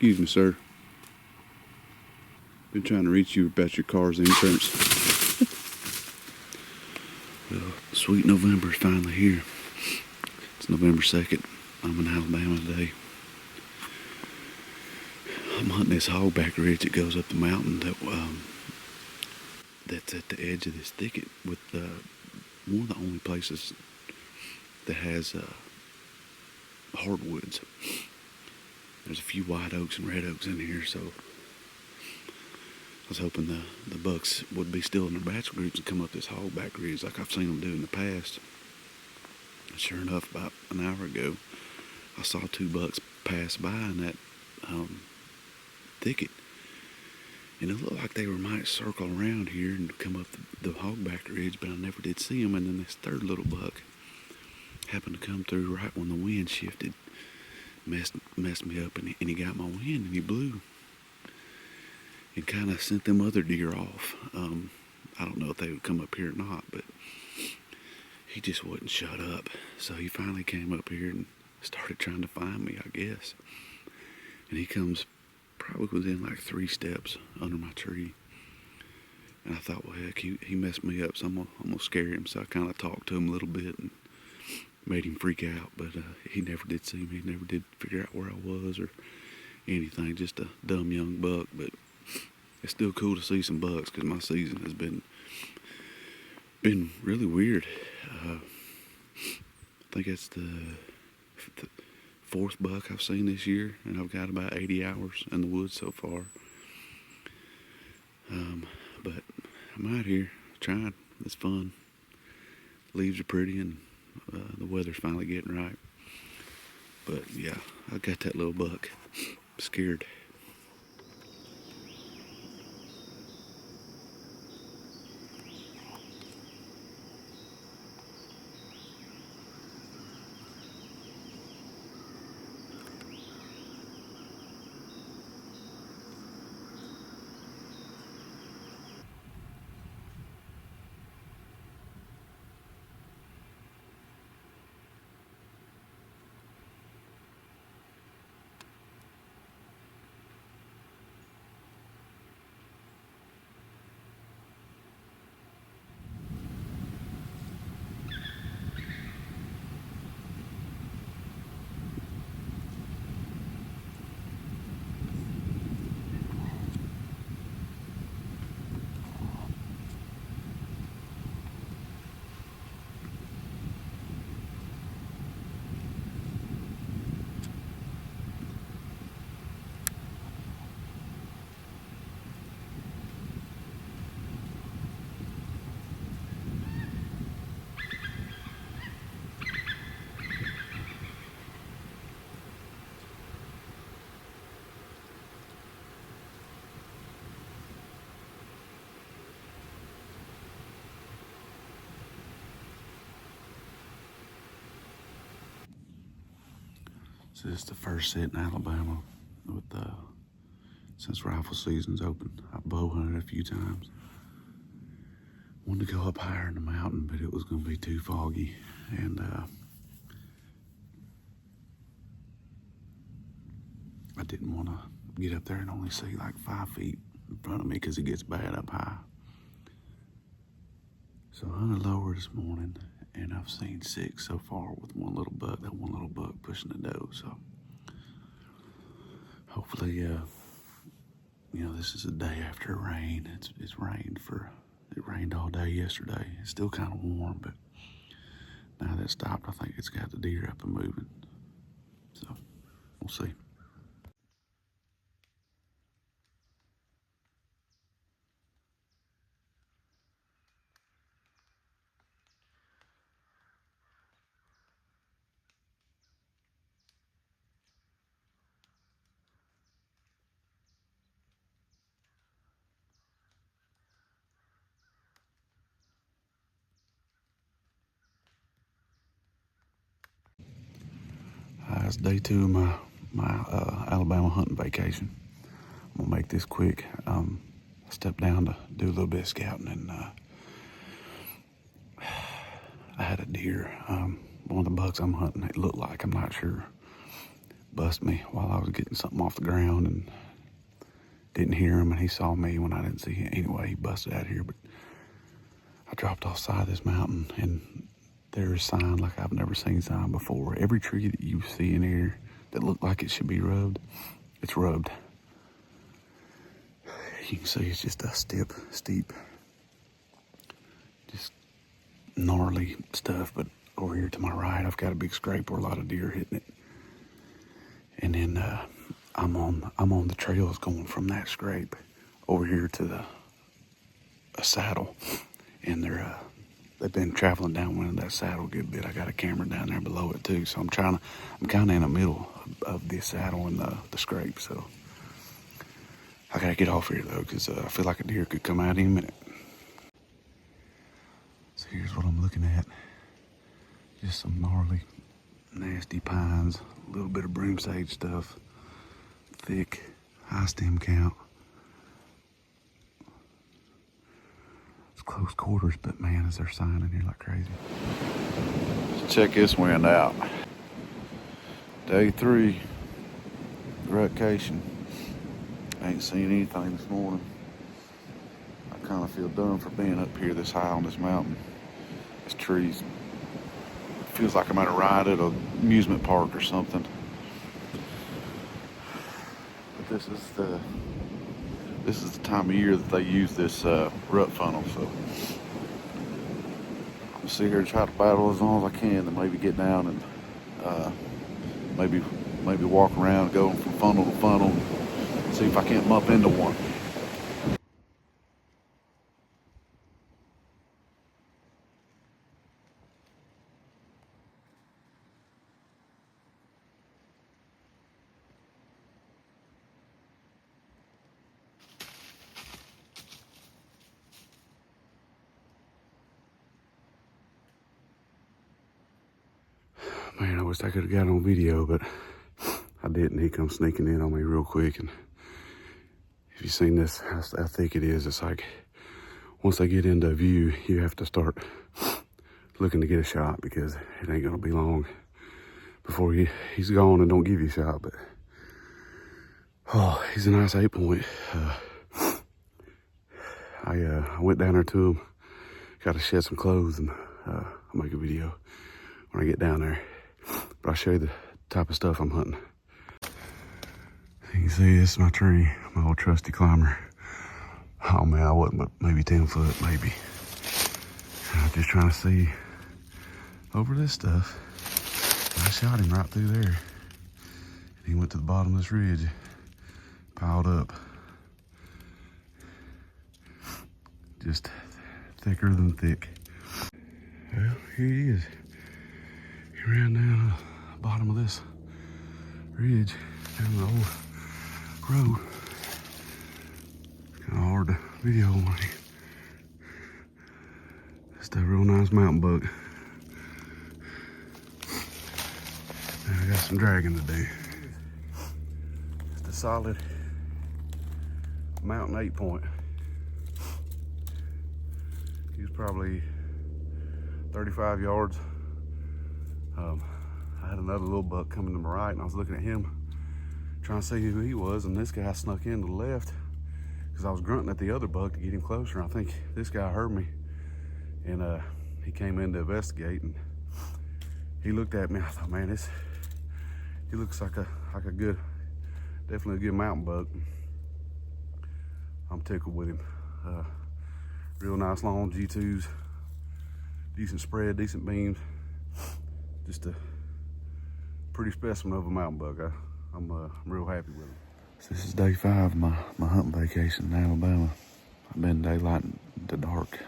Excuse me, sir. Been trying to reach you about your car's insurance. Well, sweet November's finally here. It's November 2nd. I'm in Alabama today. I'm hunting this hogback ridge that goes up the mountain that's at the edge of this thicket with one of the only places that has hardwoods. There's a few white oaks and red oaks in here, so I was hoping the bucks would be still in their bachelor groups and come up this hogback ridge like I've seen them do in the past. And sure enough, about an hour ago, I saw 2 bucks pass by in that thicket. And it looked like they might circle around here and come up the hogback ridge, but I never did see them. And then this third little buck happened to come through right when the wind shifted. Messed me up, and he got my wind, and he blew and kind of sent them other deer off. I don't know if they would come up here or not, but he just wouldn't shut up. So he finally came up here and started trying to find me, I guess. And he comes probably within like 3 steps under my tree. And I thought, well, heck, he messed me up, so I'm gonna scare him. So I kind of talked to him a little bit and made him freak out, but he never did see me. He never did figure out where I was or anything. Just a dumb young buck, but it's still cool to see some bucks because my season has been really weird. I think it's the 4th buck I've seen this year, and I've got about 80 hours in the woods so far. But I'm out here trying. It's fun. Leaves are pretty, and the weather's finally getting right. But yeah, I got that little buck. Scared. So this is the first sit in Alabama with since rifle season's open. I've bow hunted a few times. Wanted to go up higher in the mountain, but it was going to be too foggy, and I didn't want to get up there and only see like 5 feet in front of me because it gets bad up high. So I hunted lower this morning, and I've seen 6 so far with one little buck. That one little buck pushing the doe. So hopefully, this is a day after rain. It rained all day yesterday. It's still kind of warm, but now that it stopped, I think it's got the deer up and moving. So we'll see. It's day 2 of my Alabama hunting vacation. I'm gonna make this quick. I stepped down to do a little bit of scouting, and I had a deer. One of the bucks I'm hunting, it looked like, I'm not sure, bust me while I was getting something off the ground and didn't hear him, and he saw me when I didn't see him. Anyway, he busted out here, but I dropped off the side of this mountain, and there's sign like I've never seen sign before. Every tree that you see in here that looked like it should be rubbed, it's rubbed. You can see it's just a steep, just gnarly stuff. But over here to my right, I've got a big scrape where a lot of deer hitting it. And then I'm on the trails going from that scrape over here to a saddle, and they've been traveling downwind of that saddle a good bit. I got a camera down there below it too, so I'm kind of in the middle of the saddle and the scrape. So I gotta get off here though, because I feel like a deer could come out any minute. So here's what I'm looking at. Just some gnarly, nasty pines, a little bit of broom sage stuff, thick, high stem count. It's close quarters, but man, is there sign in here like crazy. Let's check this wind out. Day 3, rutcation. Ain't seen anything this morning. I kind of feel done for being up here this high on this mountain. This trees, feels like I'm at a ride at an amusement park or something. But this is the time of year that they use this rut funnel. So I'm gonna sit here and try to battle as long as I can, and maybe get down and maybe walk around, go from funnel to funnel. See if I can't bump into one. Man, I wish I could have got on video, but I didn't. He comes sneaking in on me real quick, and if you've seen this, how thick it is, it's like once they get into view, you have to start looking to get a shot, because it ain't gonna be long before he's gone and don't give you a shot. But oh, he's a nice 8-point. I went down there to him, got to shed some clothes, and I'll make a video when I get down there. But I'll show you the type of stuff I'm hunting. You can see this is my tree, my old trusty climber. Oh man, I wasn't but maybe 10 foot, maybe. I was just trying to see over this stuff. I shot him right through there. And he went to the bottom of this ridge, piled up. Just thicker than thick. Well, here he is. He ran down the bottom of this ridge, down the old road. Kind of hard to video on me. Just a real nice mountain buck. Now I got some dragging to do. Just a solid mountain 8-point. He was probably 35 yards. I had another little buck coming to my right, and I was looking at him, trying to see who he was, and this guy snuck in to the left because I was grunting at the other buck to get him closer. I think this guy heard me, and he came in to investigate, and he looked at me. I thought, man, he looks like a good, definitely a good mountain buck. I'm tickled with him. Real nice long G2s, decent spread, decent beams. Just a pretty specimen of a mountain buck. I'm real happy with him. So this is day 5 of my hunting vacation in Alabama. I've been daylight to dark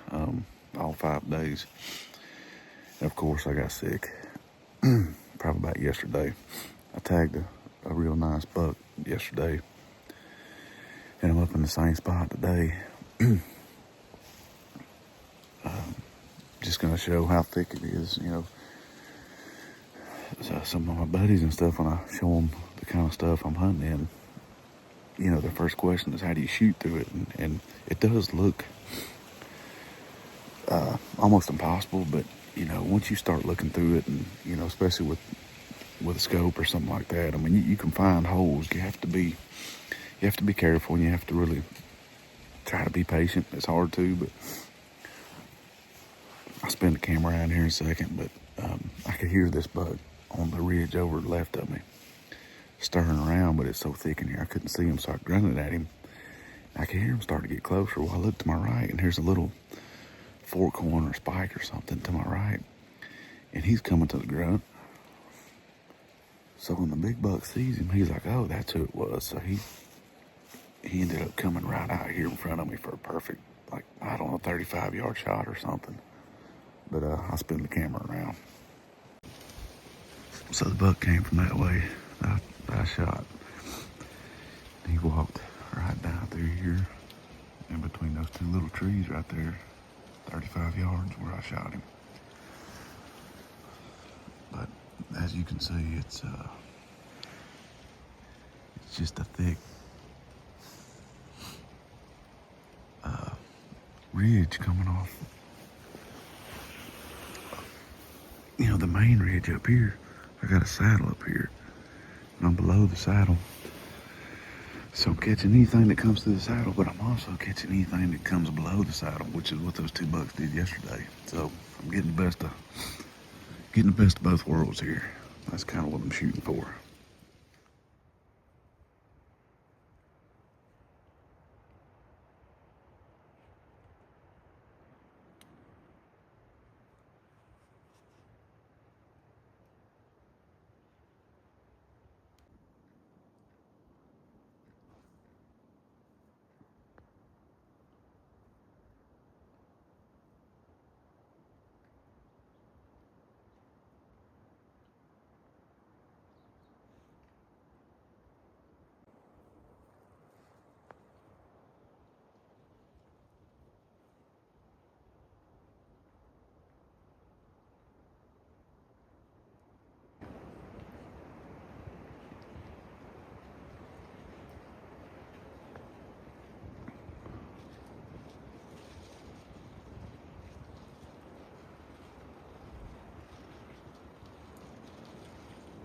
all 5 days. And of course, I got sick probably about yesterday. I tagged a real nice buck yesterday, and I'm up in the same spot today. Just gonna show how thick it is, you know. So some of my buddies and stuff, when I show them the kind of stuff I'm hunting in, you know, the first question is, how do you shoot through it? And it does look almost impossible, but you know, once you start looking through it, and you know, especially with with a scope or something like that. I mean, you can find holes. You have to be careful, and you have to really try to be patient. It's hard to, but I'll spin the camera around here in a second. But I could hear this buck on the ridge over left of me stirring around, but it's so thick in here I couldn't see him, so I grunted at him. I could hear him start to get closer. Well, I looked to my right, and here's a little fork horn or spike or something to my right, and he's coming to the grunt. So when the big buck sees him, he's like, oh, that's who it was. So he ended up coming right out here in front of me for a perfect, like, I don't know, 35-yard shot or something. But I'll spin the camera around. So the buck came from that way that I shot. He walked right down through here, in between those two little trees right there, 35 yards where I shot him. But as you can see, it's just a thick ridge coming off, the main ridge up here. I got a saddle up here, and I'm below the saddle. So I'm catching anything that comes through the saddle, but I'm also catching anything that comes below the saddle, which is what those two bucks did yesterday. So I'm getting the best of both worlds here. That's kind of what I'm shooting for.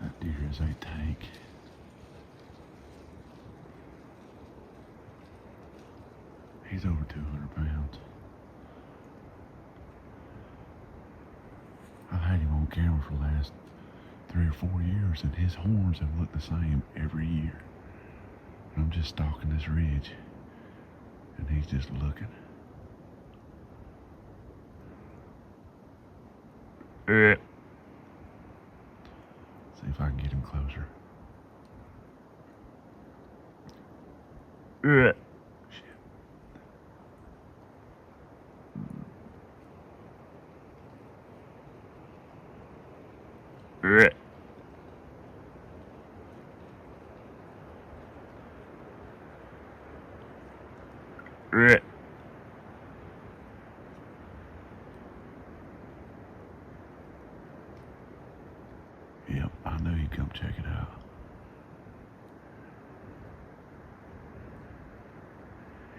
That deer is a tank. He's over 200 pounds. I've had him on camera for the last 3 or 4 years, and his horns have looked the same every year. And I'm just stalking this ridge, and he's just looking. See if I can get him closer. Shit. Yep, I knew you'd come check it out.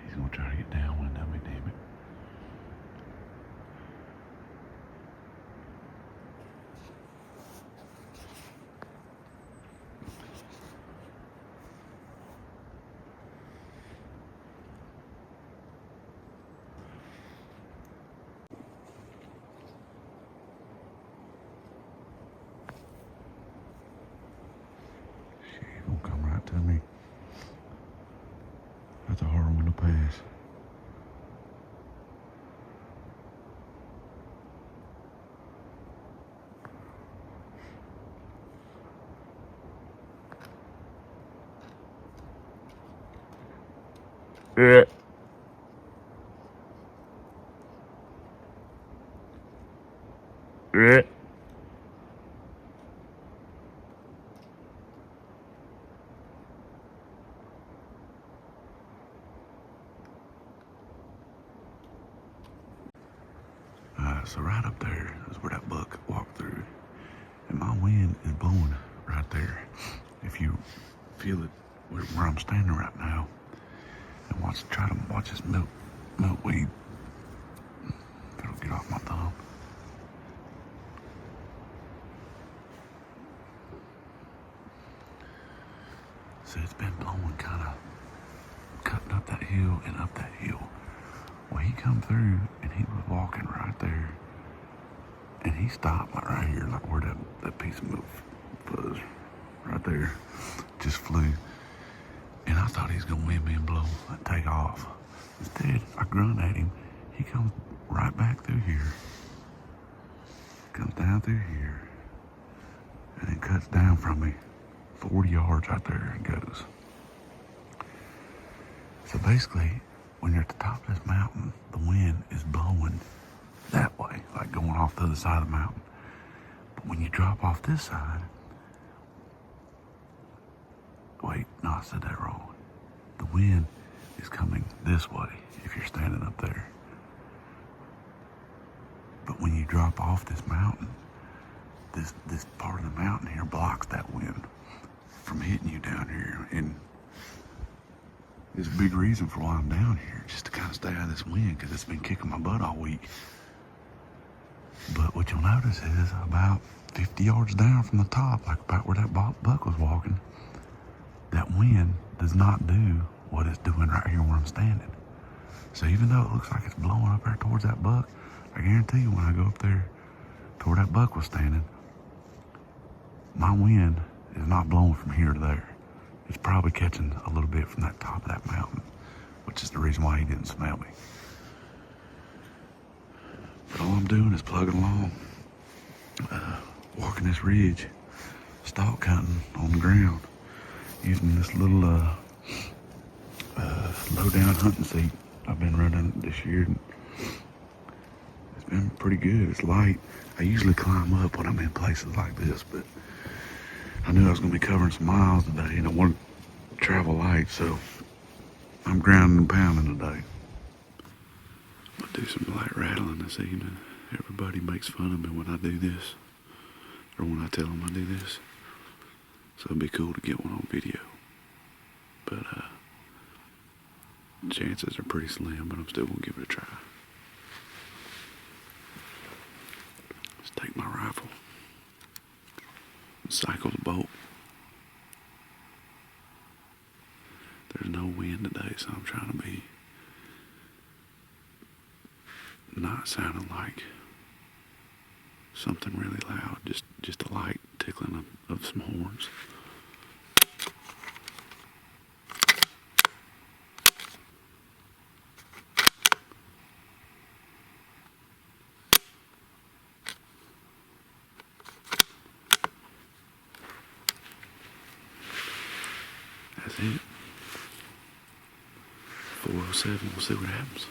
He's gonna try to get downwind of me, damn it. He's gonna come right to me. That's a hard one to pass. So right up there is where that buck walked through, and my wind is blowing right there. If you feel it where I'm standing right now, and try to watch this milkweed. If it'll get off my thumb. So it's been blowing, kind of cutting up that hill and up that hill. Well, he come through and he was walking right there, and he stopped like right here, like where that piece of milk was right there, just flew. And I thought he was gonna win me and blow and take off. Instead, I grunt at him. He comes right back through here, comes down through here, and then cuts down from me 40 yards right there and goes. So basically, when you're at the top of this mountain, the wind is blowing that way, like going off the other side of the mountain. But when you drop off this side, wait, no, I said that wrong. The wind is coming this way if you're standing up there. But when you drop off this mountain, this part of the mountain here blocks that wind from hitting you down here. And it's a big reason for why I'm down here, just to kind of stay out of this wind, because it's been kicking my butt all week. But what you'll notice is about 50 yards down from the top, like about where that buck was walking, that wind does not do what it's doing right here where I'm standing. So even though it looks like it's blowing up there towards that buck, I guarantee you when I go up there to where that buck was standing, my wind is not blowing from here to there. It's probably catching a little bit from that top of that mountain, which is the reason why he didn't smell me. But all I'm doing is plugging along, walking this ridge, stalk hunting on the ground, using this little low-down hunting seat I've been running this year. It's been pretty good. It's light. I usually climb up when I'm in places like this, but I knew I was going to be covering some miles today, and I wanted to travel light, so I'm grounding and pounding today. I'm going to do some light rattling this evening. Everybody makes fun of me when I do this, or when I tell them I do this, so it'd be cool to get one on video. But chances are pretty slim, but I'm still going to give it a try. Let's take my rifle and cycle the bolt. There's no wind today, so I'm trying to be not sounding like something really loud, just a light tickling of some horns. That's it. 407, we'll see what happens.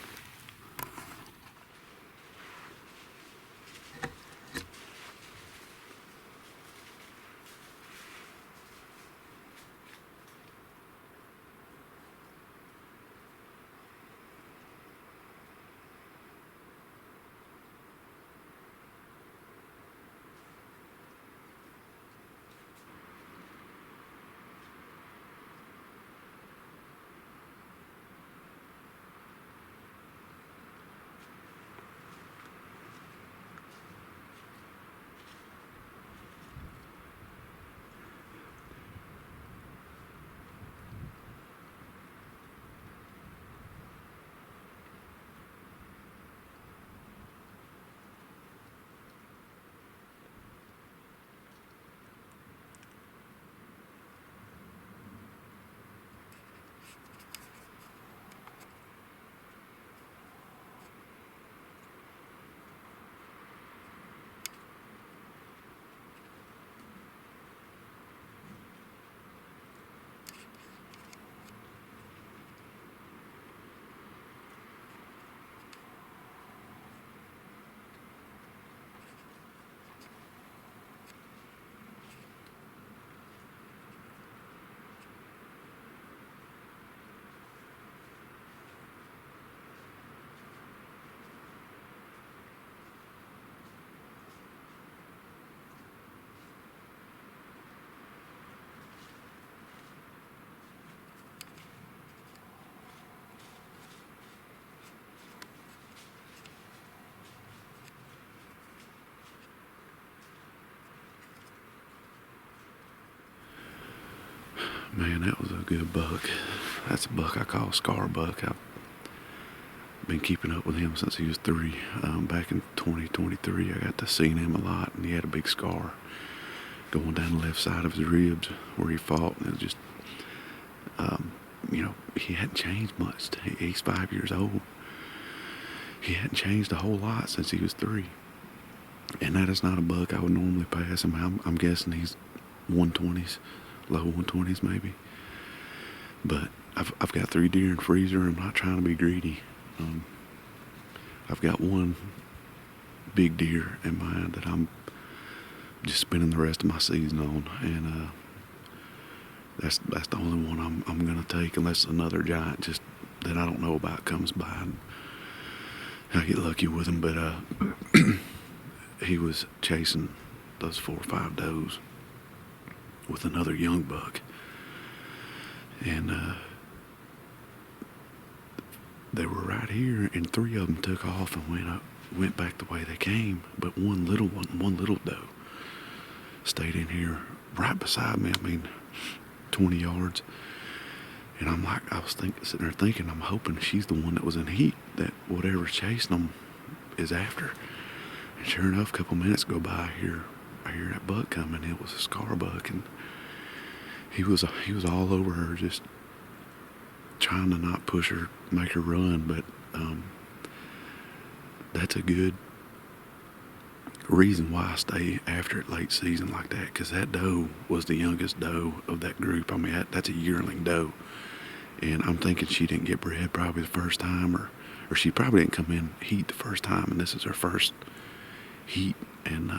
Man, that was a good buck. That's a buck I call Scar Buck. I've been keeping up with him since he was 3. Back in 2023, I got to see him a lot, and he had a big scar going down the left side of his ribs where he fought, and it was just, he hadn't changed much. He's 5 years old. He hadn't changed a whole lot since he was 3. And that is not a buck I would normally pass him. I'm guessing he's 120s, low 120s maybe. But I've got 3 deer in the freezer. I'm not trying to be greedy. I've got one big deer in mind that I'm just spending the rest of my season on, and that's the only one I'm gonna take, unless another giant just that I don't know about comes by and I get lucky with him. But he was chasing those 4 or 5 does with another young buck, and they were right here, and 3 of them took off and went back the way they came. But one little doe, stayed in here right beside me. 20 yards. And I was sitting there thinking, I'm hoping she's the one that was in heat, that whatever's chasing them is after. And sure enough, a couple minutes go by, I hear that buck coming. It was a Scar Buck, and he was all over her, just trying to not push her, make her run. But that's a good reason why I stay after it late season like that, because that doe was the youngest doe of that group. That's a yearling doe, and I'm thinking she didn't get bred probably the first time, or she probably didn't come in heat the first time, and this is her first heat. And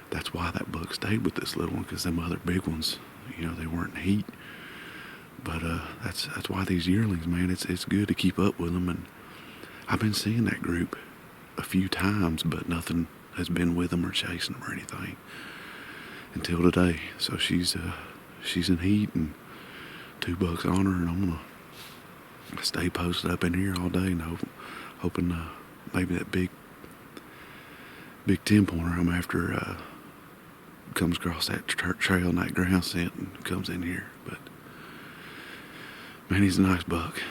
that's why that buck stayed with this little one, because them other big ones, they weren't in heat. But that's why these yearlings, man, it's good to keep up with them. And I've been seeing that group a few times, but nothing has been with them or chasing them or anything until today. So she's in heat, and 2 bucks on her, and I'm gonna stay posted up in here all day, and hoping maybe that big 10-pointer I'm after comes across that trail and that ground scent and comes in here. But man, he's a nice buck.